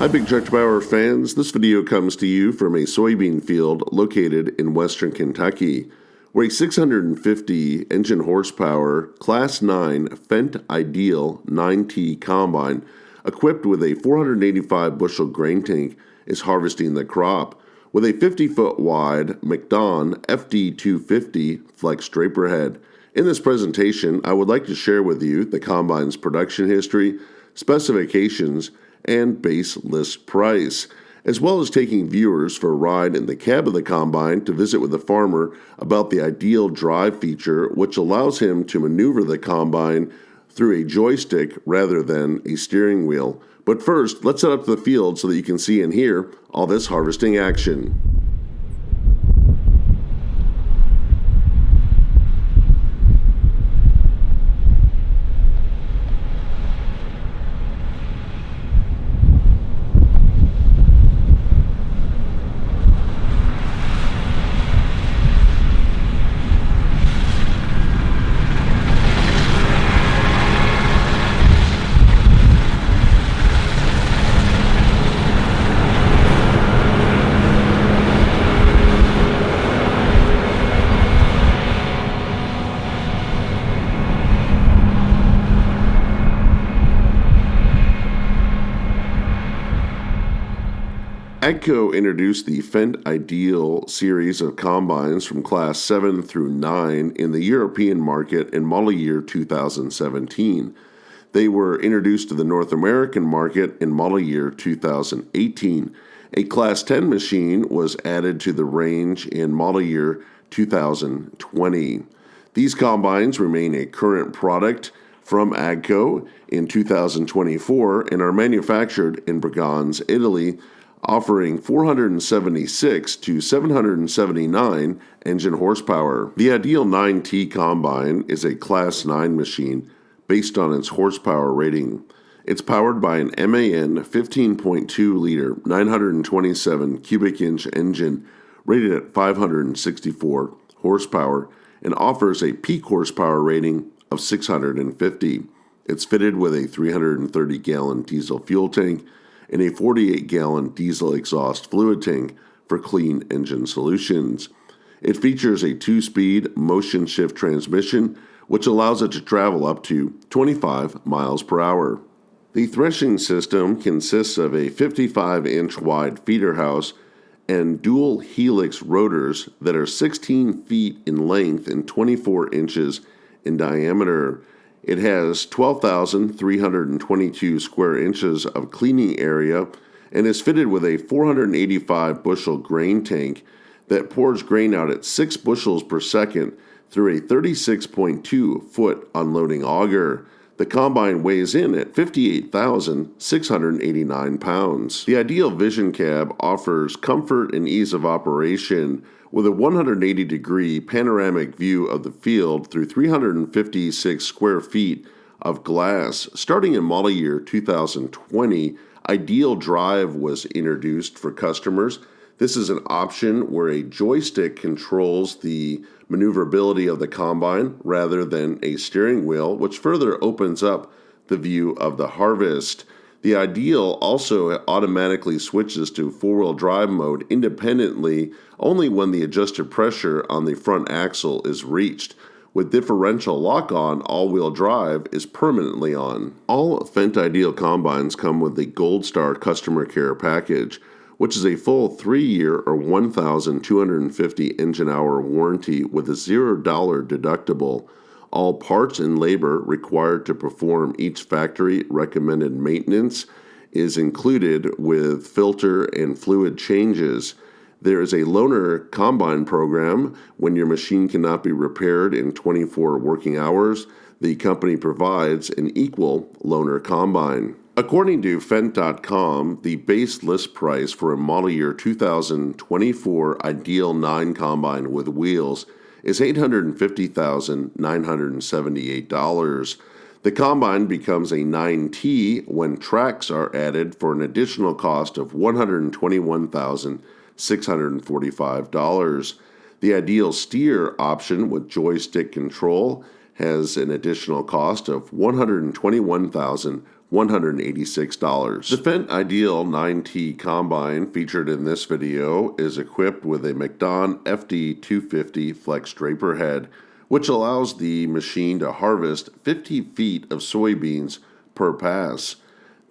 Hi Big Tractor Power fans, this video comes to you from a soybean field located in western Kentucky, where a 650 engine horsepower Class 9 FENDT IDEAL 9T combine equipped with a 485 bushel grain tank is harvesting the crop with a 50-foot wide MacDon FD250 Flex Draper head. In this presentation, I would like to share with you the combine's production history, specifications, and base list price, as well as taking viewers for a ride in the cab of the combine to visit with the farmer about the ideal drive feature, which allows him to maneuver the combine through a joystick rather than a steering wheel. But first, let's head up to the field so that you can see and hear all this harvesting action. AGCO introduced the FENDT IDEAL series of combines from Class 7 through 9 in the European market in model year 2017. They were introduced to the North American market in model year 2018. A Class 10 machine was added to the range in model year 2020. These combines remain a current product from AGCO in 2024 and are manufactured in Braganza, Italy, offering 476 to 779 engine horsepower. The Ideal 9T combine is a Class 9 machine based on its horsepower rating. It's powered by an MAN 15.2-liter 927 cubic inch engine rated at 564 horsepower and offers a peak horsepower rating of 650. It's fitted with a 330-gallon diesel fuel tank and a 48-gallon diesel exhaust fluid tank for clean engine solutions. It features a 2-speed motion shift transmission, which allows it to travel up to 25 miles per hour. The threshing system consists of a 55-inch wide feeder house and dual helix rotors that are 16 feet in length and 24 inches in diameter. It has 12,322 square inches of cleaning area and is fitted with a 485 bushel grain tank that pours grain out at 6 bushels per second through a 36.2 foot unloading auger. The combine weighs in at 58,689 pounds. The Ideal Vision Cab offers comfort and ease of operation with a 180-degree panoramic view of the field through 356 square feet of glass. Starting in model year 2020, Ideal Drive was introduced for customers. This is an option where a joystick controls the maneuverability of the combine rather than a steering wheel, which further opens up the view of the harvest. The Ideal also automatically switches to four-wheel drive mode independently only when the adjusted pressure on the front axle is reached. With differential lock-on, all-wheel drive is permanently on. All FENDT IDEAL combines come with the Gold Star Customer Care Package, which is a full 3-year or 1,250 engine-hour warranty with a $0 deductible. All parts and labor required to perform each factory recommended maintenance is included with filter and fluid changes. There is a loaner combine program. When your machine cannot be repaired in 24 working hours, the company provides an equal loaner combine. According to FENDT.com, the base list price for a model year 2024 Ideal 9 combine with wheels is $850,978. The combine becomes a 9T when tracks are added for an additional cost of $121,645. The Ideal Steer option with joystick control has an additional cost of $121,400. $186. The FENDT IDEAL 9T combine featured in this video is equipped with a MacDon FD250 Flex Draper head, which allows the machine to harvest 50 feet of soybeans per pass.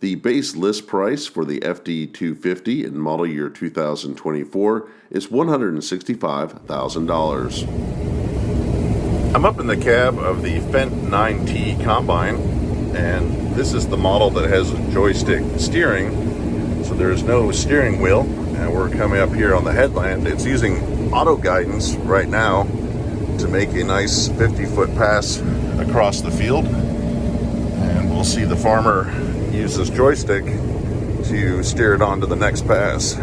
The base list price for the FD250 in model year 2024 is $165,000. I'm up in the cab of the FENDT 9T combine, and this is the model that has joystick steering, so there's no steering wheel, and we're coming up here on the headland. It's using auto guidance right now to make a nice 50-foot pass across the field, and we'll see the farmer use this joystick to steer it on to the next pass.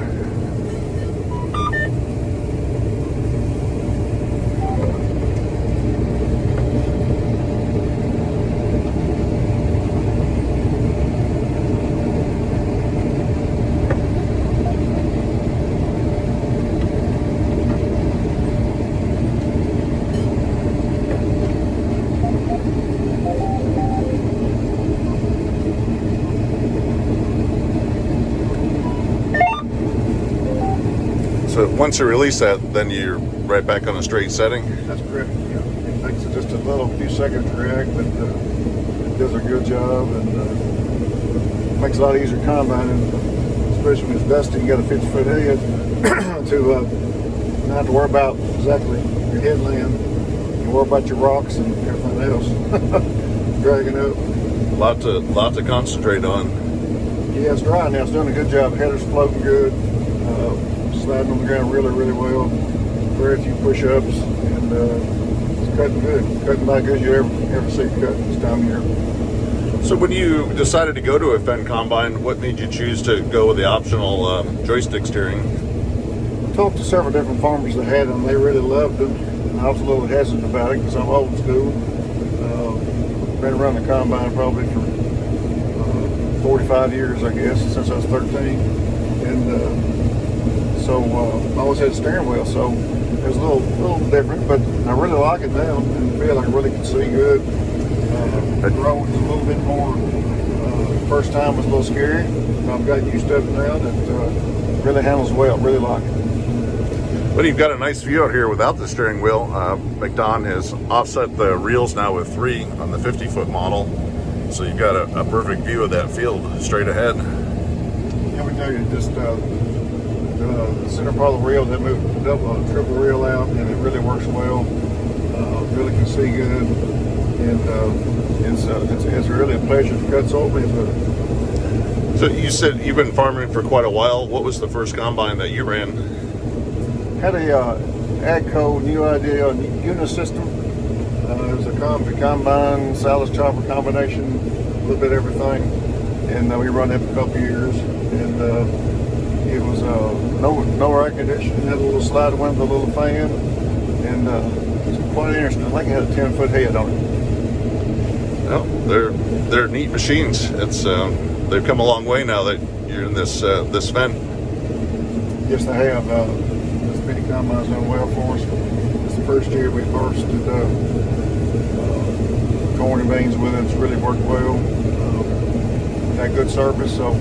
So once you release that, then you're right back on a straight setting? That's correct. Yeah. It takes just a few seconds to react, but it does a good job, and makes it a lot easier combining, especially when it's dusty. You got a 50-foot head to not have to worry about exactly your headland. You worry about your rocks and everything else dragging up. Lot to concentrate on. Yeah, it's dry now. It's doing a good job. Header's floating good. Sliding on the ground really well. Very few push-ups, and it's cutting good. Cutting about good as you ever see it cut this time of year. So when you decided to go to a FENDT combine, what made you choose to go with the optional joystick steering? I talked to several different farmers that had them. They really loved them. And I was a little hesitant about it because I'm old school. Been around the combine probably for 45 years, I guess, since I was 13. And so I always had a steering wheel, so it was a little different, but I really like it now, and feel like I really can see good. The road was a little bit more, first time was a little scary. I've got used to it now, that really handles well, really like it. Well, you've got a nice view out here without the steering wheel. MacDon has offset the reels now with 3 on the 50-foot model, so you've got a perfect view of that field straight ahead. Yeah, we do. Just the center part of the reel, they move the triple reel out, and it really works well. Really can see good, and it's really a pleasure to cut soybeans with it. So you said you've been farming for quite a while. What was the first combine that you ran? Had a AGCO new idea unit system. It was a combine, silage chopper combination, a little bit of everything, and we run it for a couple years. And it was no air conditioning, had a little slide window, a little fan, and it's quite interesting. I think it had a 10-foot head on it. Well, they're neat machines. It's they've come a long way now that you're in this FENDT. Yes, they have. This mini combine's done well for us. It's the first year we've harvested corn and beans with it. It's really worked well. Had good service, so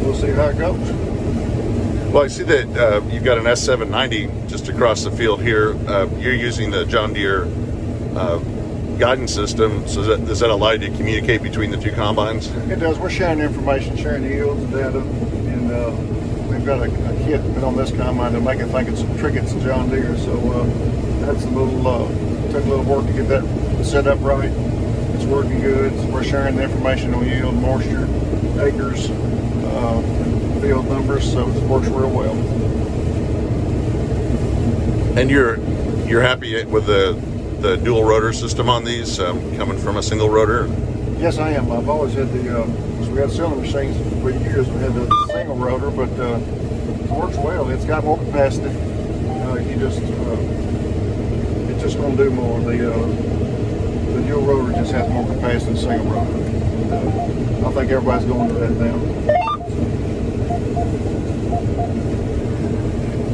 we'll see how it goes. Well, I see that you've got an S790 just across the field here. You're using the John Deere guidance system, so does that allow you to communicate between the two combines? It does. We're sharing information, sharing the yields and data, and we've got a kit put on this combine to make it think it's John Deere, so that's took a little work to get that set up right. It's working good. We're sharing the information on yield, moisture, acres, field numbers, so it works real well. And you're happy with the dual rotor system on these, coming from a single rotor? Yes, I am. I've always had we had cylinder machines for years. We had the single rotor, but it works well. It's got more capacity. It's just going to do more. The dual rotor just has more capacity than single rotor. I think everybody's going to that now.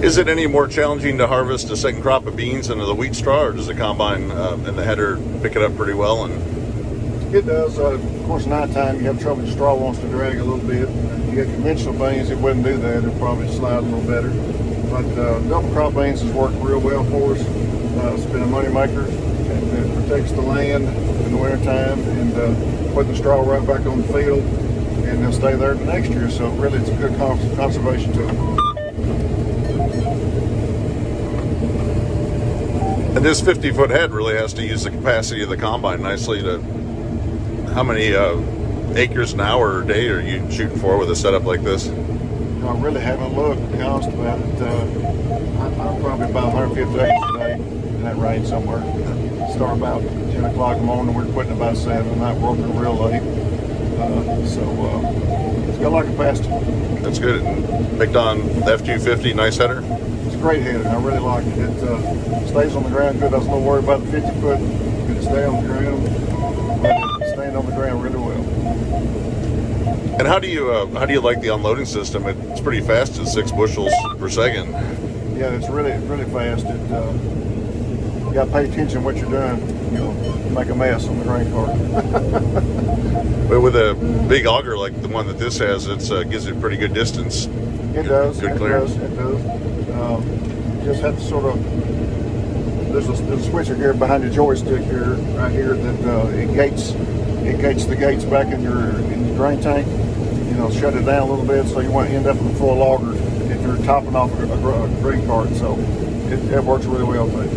Is it any more challenging to harvest a second crop of beans into the wheat straw, or does the combine and the header pick it up pretty well? And It does. Of course, nighttime you have trouble. The straw wants to drag a little bit. If you had conventional beans, it wouldn't do that. It'd probably slide a little better. But double crop beans has worked real well for us. It's been a money maker. It protects the land in the wintertime and put the straw right back on the field, and they'll stay there the next year. So really, it's a good conservation tool. And this 50-foot head really has to use the capacity of the combine nicely. To how many acres an hour or day are you shooting for with a setup like this? I really haven't looked, to be honest about it. I'm probably about 150 acres a day, in that range somewhere. Start about 10 o'clock in the morning, we're quitting about 7 at night, we're open real late. So it's got a lot of capacity. That's good. MacDon FD250, nice header. It's a great header. I really like it. It stays on the ground good. I was a little worried about the 50 foot. It stay on the ground, but it's staying on the ground really well. And how do you like the unloading system? It's pretty fast at 6 bushels per second. Yeah, it's really fast. You got to pay attention to what you're doing. You'll make a mess on the grain cart. But with a big auger like the one that this has, it gives it pretty good distance. It does. Good clearance. It does. You just have to sort of. There's a switcher here behind the joystick here, right here, that it gates the gates back in your grain tank. You know, shut it down a little bit so you won't end up with a full auger if you're topping off a grain cart. So it works really well too.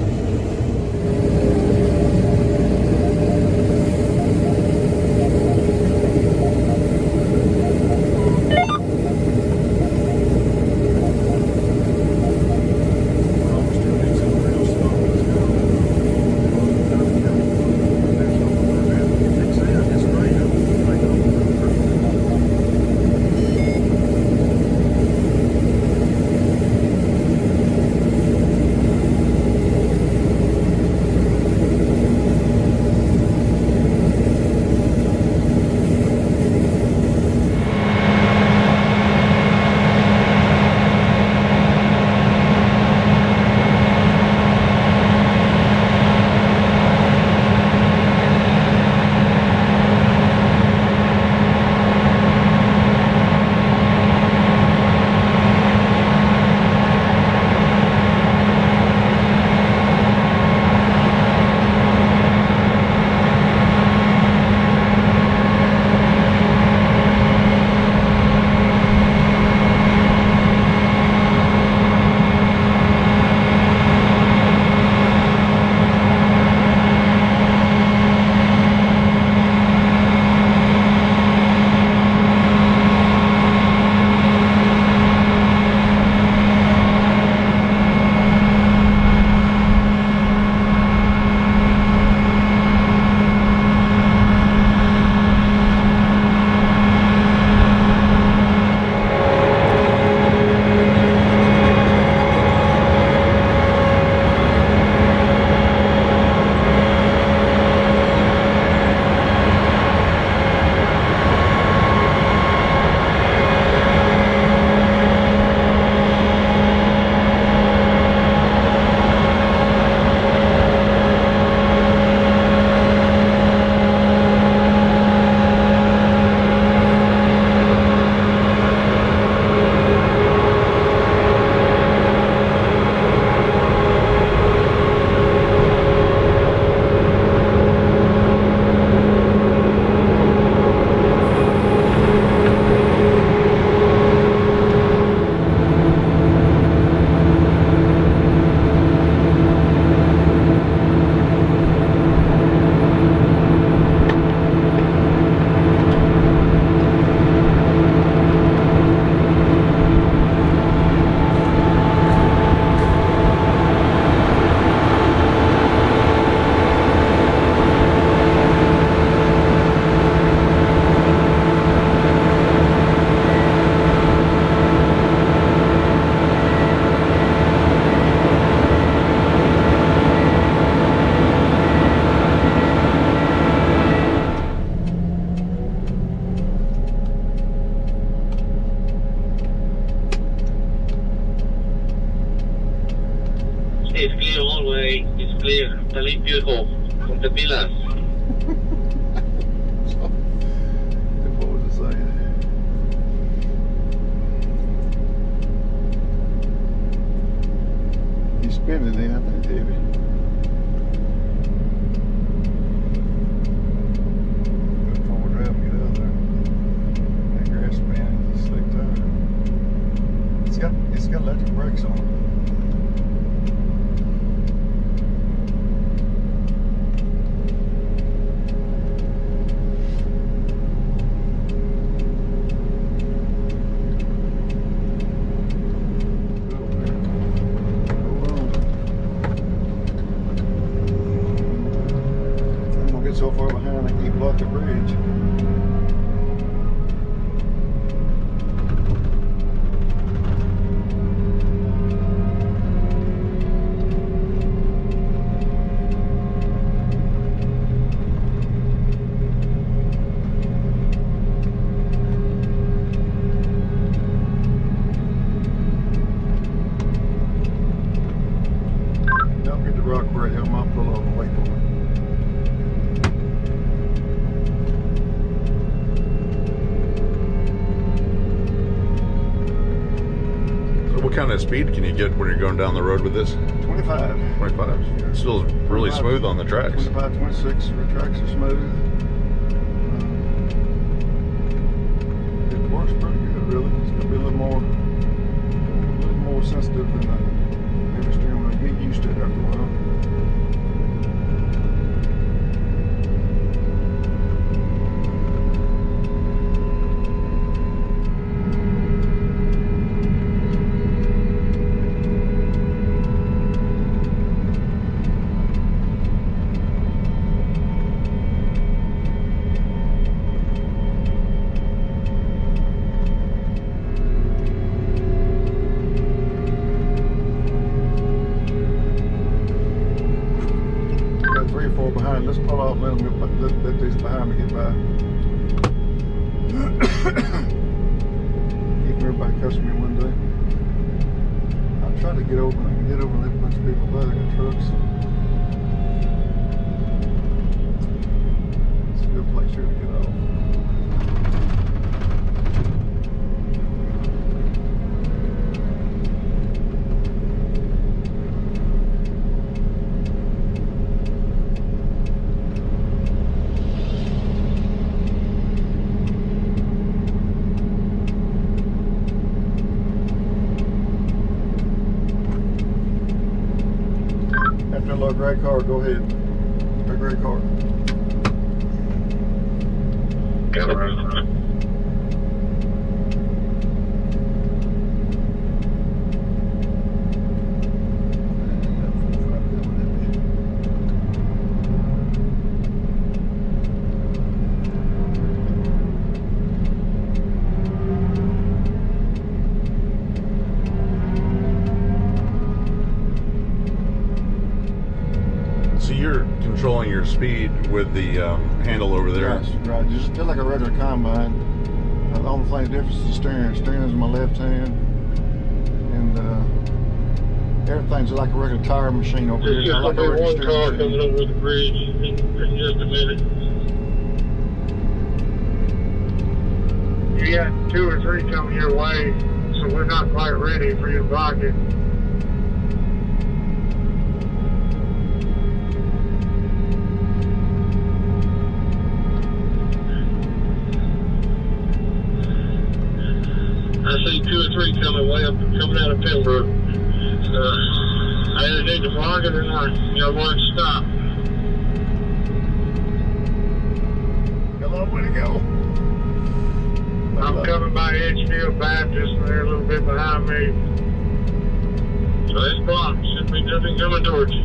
It's clear all the way. It's clear. Está limpio, hijo. Ponte pilas. he's spinning in, I think it's heavy. Good forward drive and get out there. That grass span is a slick tire. It's got electric brakes on it. So far behind, I keep blocking the bridge. Don't get the rock where I might pull over and wait for me. What kind of speed can you get when you're going down the road with this? 25. 25. It still really 25, smooth on the tracks. 25, 26. The tracks are smooth. It works pretty good, really. It's going to be a little more sensitive than the heavy steering wheel. You get used to it after a while. Behind. Let's pull off and let these behind me get by. Keep everybody cussing me one day. I'll try to get over and let a bunch of people by. They got trucks. It's a good place here to get off. After a little gray car, go ahead. A gray car. Got it right. So you're controlling your speed with the handle over there. Right. Just like a regular combine. The only thing difference is the steering. Steering is my left hand, and everything's like a regular tire machine over here. There's just Like gonna a be regular one steering car machine. coming over the bridge in just a minute. You got 2 or 3 coming your way, so we're not quite ready for you to block it. I see 2 or 3 coming out of Pembroke. I either need to block it or not. You got one stop. Got a long way to go. I'm coming by Edgefield Baptist, and they're a little bit behind me. So it's blocked. Should be nothing coming towards you.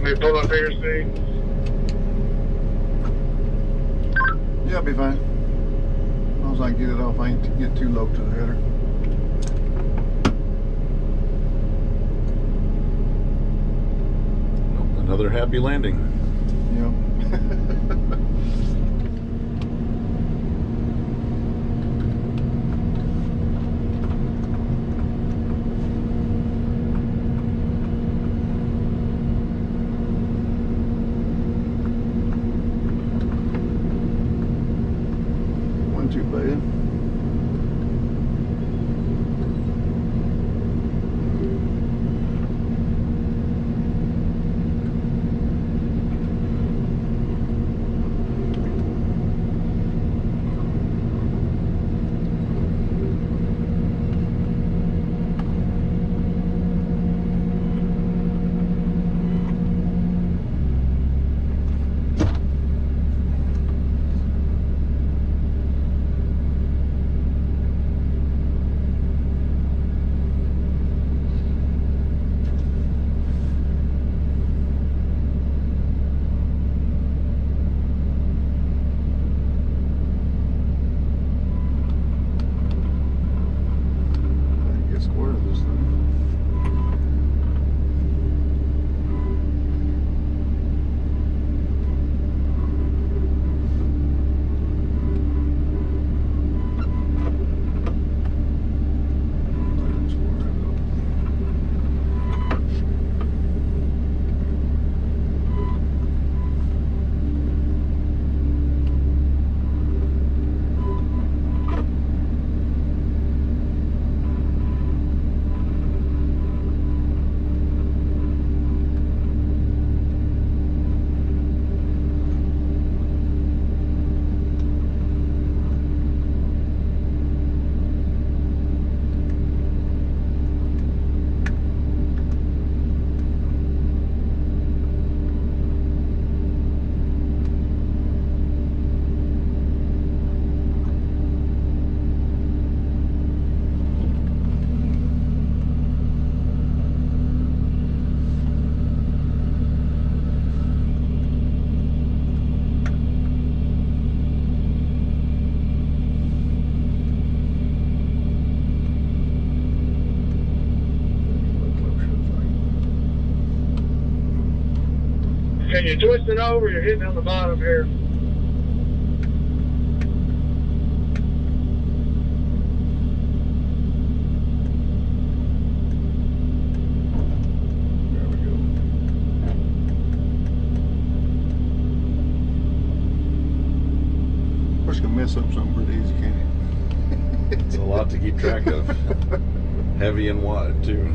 me to pull up here, Steve? Yeah, I'll be fine. As long as I can get it off, I ain't get too low to the header. Another happy landing. Yep. Wasn't too bad. Get square of this thing. Can you twist it over? You're hitting on the bottom here. There we go. Of course, you can mess up something pretty easy, can't you? It's a lot to keep track of. Heavy and wide, too.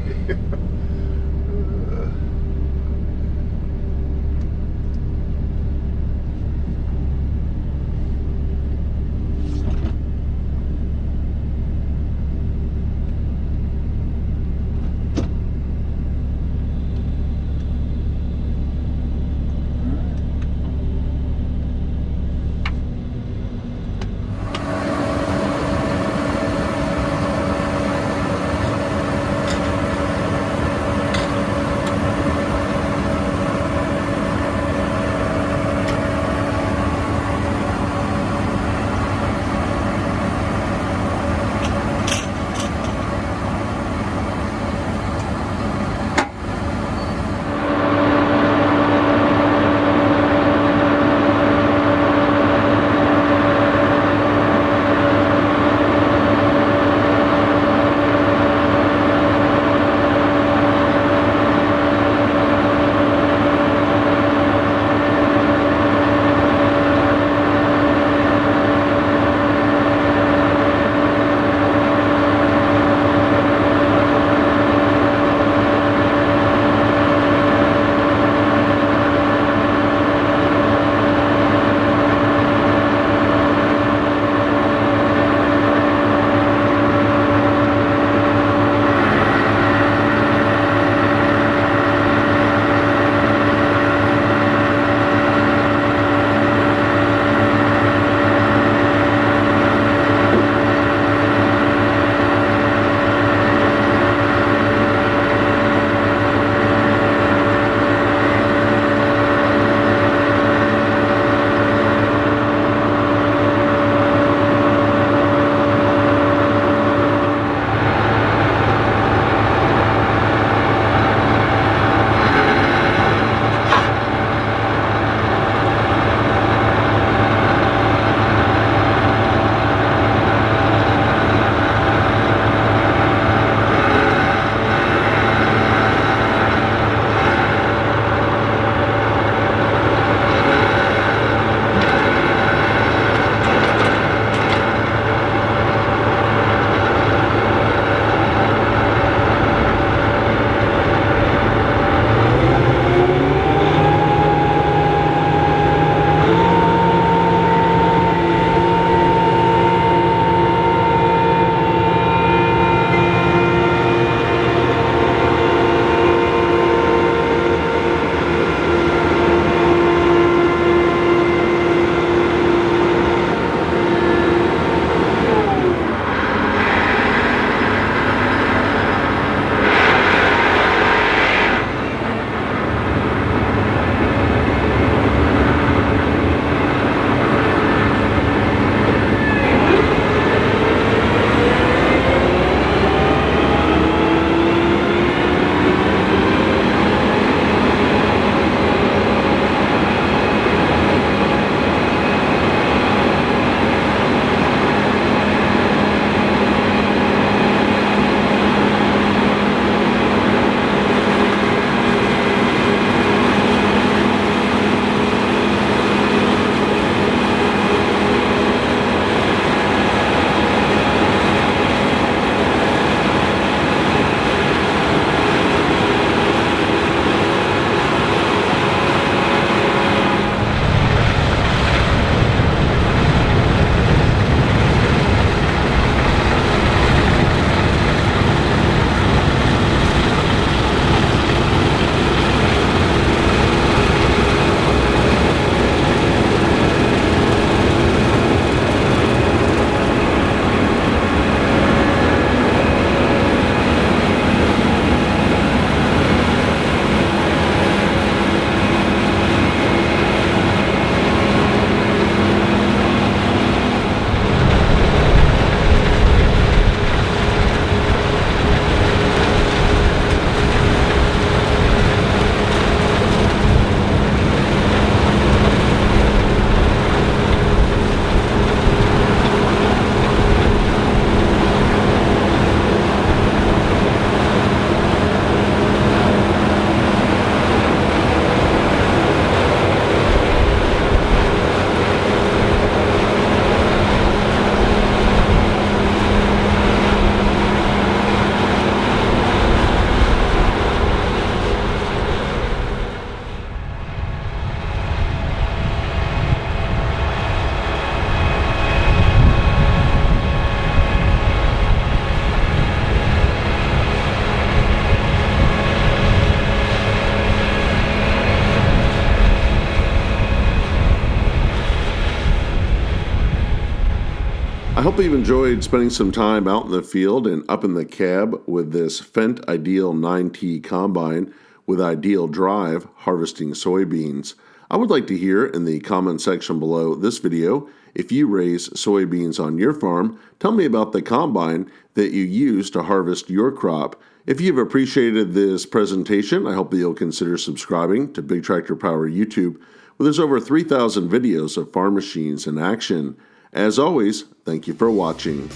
hope you've enjoyed spending some time out in the field and up in the cab with this FENDT IDEAL 9T combine with ideal drive harvesting soybeans. I would like to hear in the comment section below this video if you raise soybeans on your farm. Tell me about the combine that you use to harvest your crop. If you've appreciated this presentation, I hope that you'll consider subscribing to Big Tractor Power YouTube, where there's over 3,000 videos of farm machines in action. As always, thank you for watching.